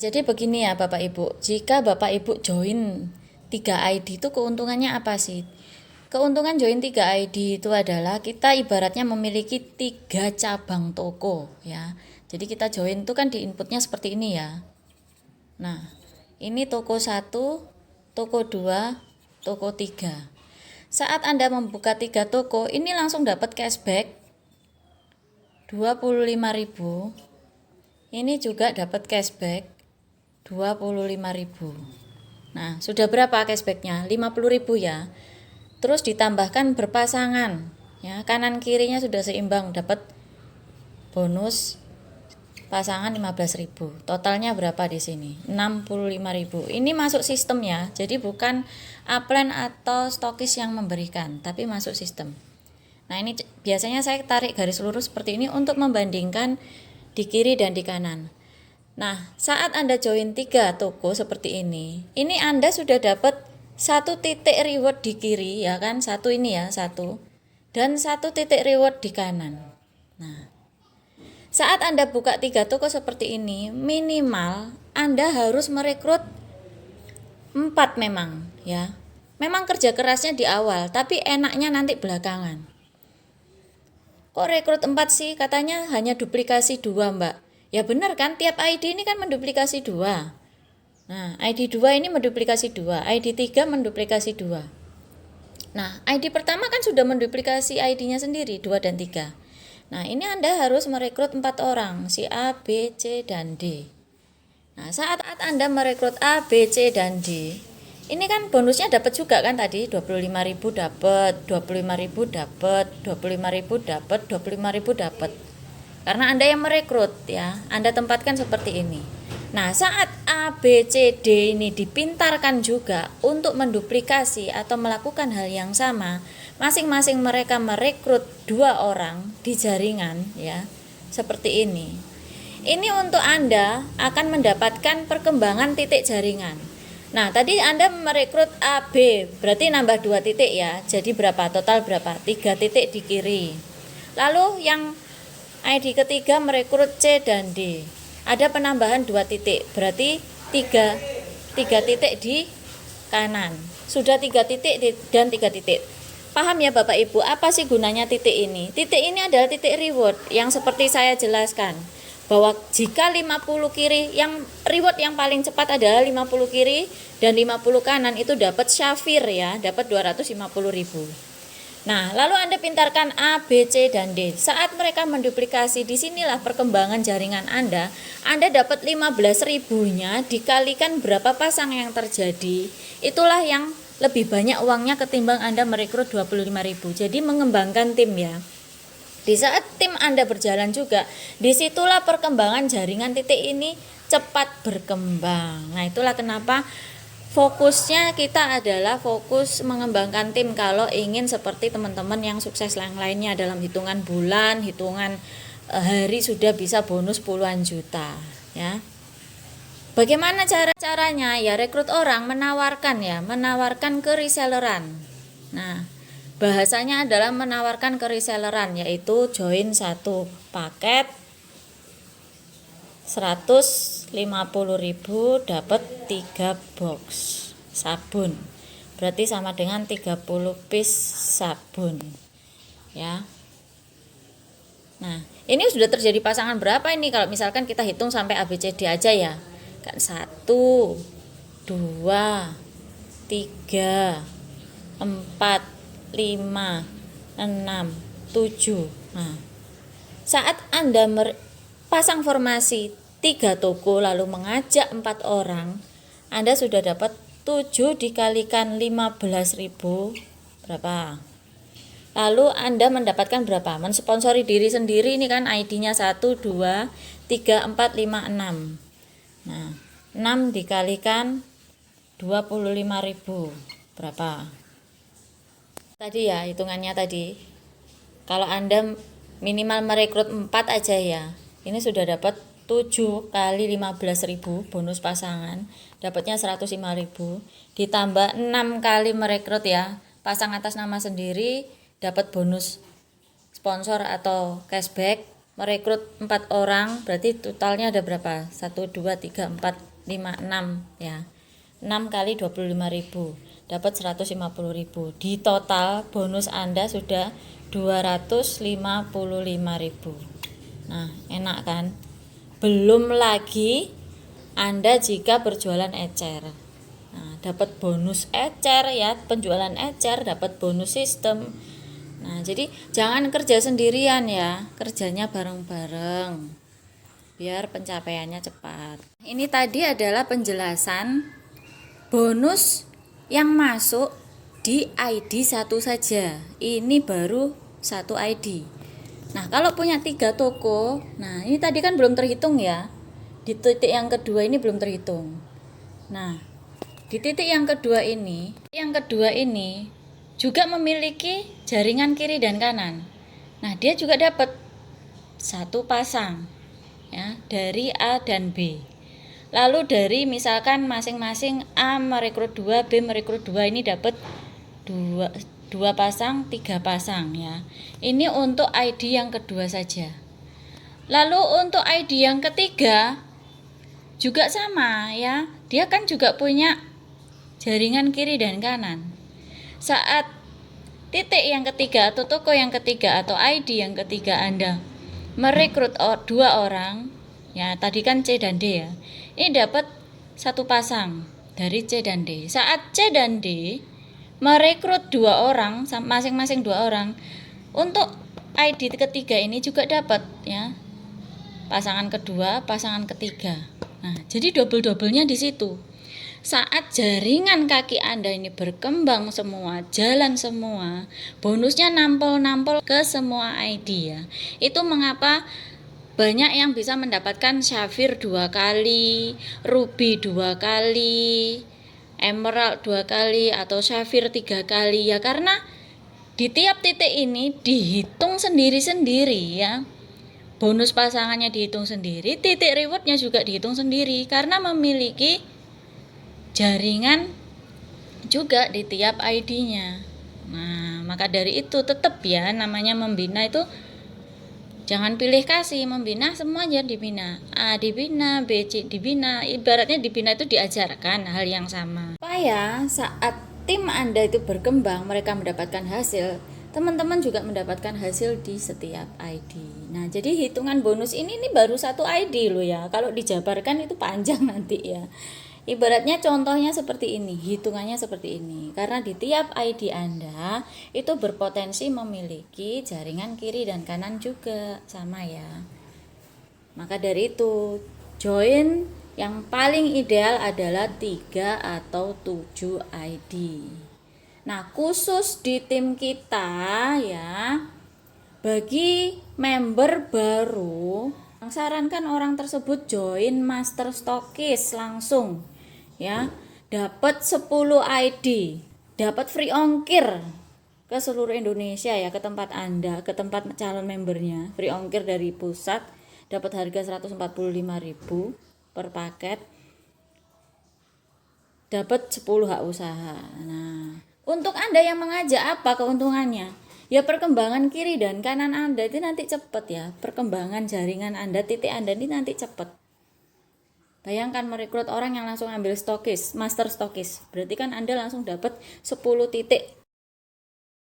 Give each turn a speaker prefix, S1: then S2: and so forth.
S1: Jadi begini ya Bapak Ibu, jika Bapak Ibu join 3 ID itu keuntungannya apa sih? Keuntungan join 3 ID itu adalah kita ibaratnya memiliki 3 cabang toko ya. Jadi kita join itu kan di inputnya seperti ini ya. Nah, ini toko 1, toko 2, toko 3. Saat Anda membuka 3 toko, ini langsung dapat cashback 25.000. Ini juga dapat cashback 25.000. Nah, sudah berapa cashbacknya? 50.000 ya. Terus ditambahkan berpasangan. Ya, kanan kirinya sudah seimbang, dapat bonus pasangan 15.000. Totalnya berapa di sini? 65.000. Ini masuk sistem ya. Jadi bukan upline atau stokis yang memberikan, tapi masuk sistem. Nah, ini biasanya saya tarik garis lurus seperti ini untuk membandingkan di kiri dan di kanan. Nah, saat Anda join 3 toko seperti ini Anda sudah dapat 1 titik reward di kiri ya kan, satu ini ya, satu, dan 1 titik reward di kanan. Nah, saat Anda buka 3 toko seperti ini, minimal Anda harus merekrut 4 memang ya. Memang kerja kerasnya di awal, tapi enaknya nanti belakangan. Kok rekrut 4 sih? Katanya hanya duplikasi 2 Mbak. Ya benar kan, tiap ID ini kan menduplikasi 2. Nah, ID 2 ini menduplikasi 2, ID 3 menduplikasi 2. Nah, ID pertama kan sudah menduplikasi ID-nya sendiri, 2 dan 3. Nah, ini Anda harus merekrut 4 orang, si A, B, C, dan D. Nah, saat Anda merekrut A, B, C, dan D, ini kan bonusnya dapat juga kan tadi, 25.000 dapat, 25.000 dapat, 25.000 dapat, 25.000 dapat. Karena Anda yang merekrut ya, Anda tempatkan seperti ini. Nah, saat A, B, C, D ini dipintarkan juga untuk menduplikasi atau melakukan hal yang sama, masing-masing mereka merekrut 2 orang di jaringan ya, seperti ini. Ini untuk Anda akan mendapatkan perkembangan titik jaringan. Nah, tadi Anda merekrut A, B, berarti nambah 2 titik ya. Jadi berapa? Total berapa? 3 titik di kiri. Lalu yang ID ketiga merekrut C dan D. Ada penambahan 2 titik, berarti 3 titik di kanan. Sudah 3 titik dan 3 titik. Paham ya Bapak Ibu, apa sih gunanya titik ini? Titik ini adalah titik reward yang seperti saya jelaskan. Bahwa jika 50 kiri, yang reward yang paling cepat adalah 50 kiri dan 50 kanan itu dapat syafir ya, dapat 250.000. Nah, lalu Anda pintarkan A, B, C, dan D. Saat mereka menduplikasi, disinilah perkembangan jaringan Anda dapat 15.000-nya dikalikan berapa pasang yang terjadi. Itulah yang lebih banyak uangnya ketimbang Anda merekrut 25.000. Jadi mengembangkan tim ya. Di saat tim Anda berjalan juga, disitulah perkembangan jaringan titik ini cepat berkembang. Nah, itulah kenapa fokusnya kita adalah fokus mengembangkan tim kalau ingin seperti teman-teman yang sukses yang lainnya dalam hitungan bulan, hitungan hari sudah bisa bonus puluhan juta ya. Bagaimana caranya? Ya rekrut orang, menawarkan ke reselleran. Nah, bahasanya adalah menawarkan ke reselleran, yaitu join 1 paket 150.000 dapat 3 box sabun. Berarti sama dengan 30 piece sabun. Ya. Nah, ini sudah terjadi pasangan berapa ini kalau misalkan kita hitung sampai ABCD aja ya. Kan 1 2 3 4 5 6 7. Nah, saat Anda pasang formasi 3 toko lalu mengajak 4 orang, Anda sudah dapat 7 dikalikan 15.000 berapa? Lalu Anda mendapatkan berapa? Mensponsori diri sendiri ini kan ID-nya 1 2 3 4 5 6. Nah, 6 dikalikan 25.000 berapa? Tadi ya hitungannya tadi. Kalau Anda minimal merekrut 4 aja ya. Ini sudah dapat 7 kali 15.000 bonus pasangan, dapatnya 105.000, ditambah 6 kali merekrut ya, pasang atas nama sendiri dapat bonus sponsor atau cashback merekrut 4 orang, berarti totalnya ada berapa? 1, 2, 3, 4, 5, 6 ya. 6 kali 25.000 dapat 150.000. Di total bonus Anda sudah 255.000. Nah, enak kan? Belum lagi Anda jika berjualan ecer. Nah, dapat bonus ecer ya, penjualan ecer dapat bonus sistem. Nah, jadi jangan kerja sendirian ya, kerjanya bareng-bareng biar pencapaiannya cepat. Ini tadi adalah penjelasan bonus yang masuk di ID satu saja. Ini baru satu ID. Nah, kalau punya 3 toko, nah ini tadi kan belum terhitung ya. Di titik yang kedua ini belum terhitung. Nah, di titik yang kedua ini juga memiliki jaringan kiri dan kanan. Nah, dia juga dapat 1 pasang ya, dari A dan B. Lalu dari misalkan masing-masing A merekrut 2, B merekrut 2, ini dapat 2 pasang, 3 pasang ya. Ini untuk ID yang kedua saja. Lalu untuk ID yang ketiga juga sama ya. Dia kan juga punya jaringan kiri dan kanan. Saat titik yang ketiga atau toko yang ketiga atau ID yang ketiga Anda merekrut 2 orang, ya tadi kan C dan D ya. Ini dapat 1 pasang dari C dan D. Saat C dan D merekrut 2 orang, masing-masing 2 orang, untuk ID ketiga ini juga dapat ya. Pasangan kedua, pasangan ketiga. Nah, jadi double-doublenya di situ. Saat jaringan kaki Anda ini berkembang semua, jalan semua, bonusnya nampol-nampol ke semua ID ya. Itu mengapa banyak yang bisa mendapatkan Sapphire 2 kali, Ruby 2 kali, Emerald 2 kali, atau Sapphire 3 kali ya, karena di tiap titik ini dihitung sendiri-sendiri ya. Bonus pasangannya dihitung sendiri, titik rewardnya juga dihitung sendiri karena memiliki jaringan juga di tiap ID-nya. Nah, maka dari itu tetap ya, namanya membina itu jangan pilih kasih, membina semuanya dibina. A dibina, B, C dibina. Ibaratnya dibina itu diajarkan hal yang sama. Supaya saat tim Anda itu berkembang, mereka mendapatkan hasil, teman-teman juga mendapatkan hasil di setiap ID. Nah, jadi hitungan bonus ini baru 1 ID loh ya. Kalau dijabarkan itu panjang nanti ya. Ibaratnya contohnya seperti ini, hitungannya seperti ini. Karena di tiap ID Anda itu berpotensi memiliki jaringan kiri dan kanan juga, sama ya. Maka dari itu, join yang paling ideal adalah 3 atau 7 ID. Nah, khusus di tim kita ya, bagi member baru, sarankan orang tersebut join Master Stockist langsung ya, dapat 10 ID, dapat free ongkir ke seluruh Indonesia ya, ke tempat Anda, ke tempat calon membernya, free ongkir dari pusat, dapat harga 145.000 per paket, dapat 10 hak usaha. Nah, untuk Anda yang mengajak, apa keuntungannya? Ya, perkembangan kiri dan kanan Anda itu nanti cepat ya, perkembangan jaringan Anda, titik Anda ini nanti cepat. Bayangkan merekrut orang yang langsung ambil stokis, master stokis. Berarti kan Anda langsung dapat 10 titik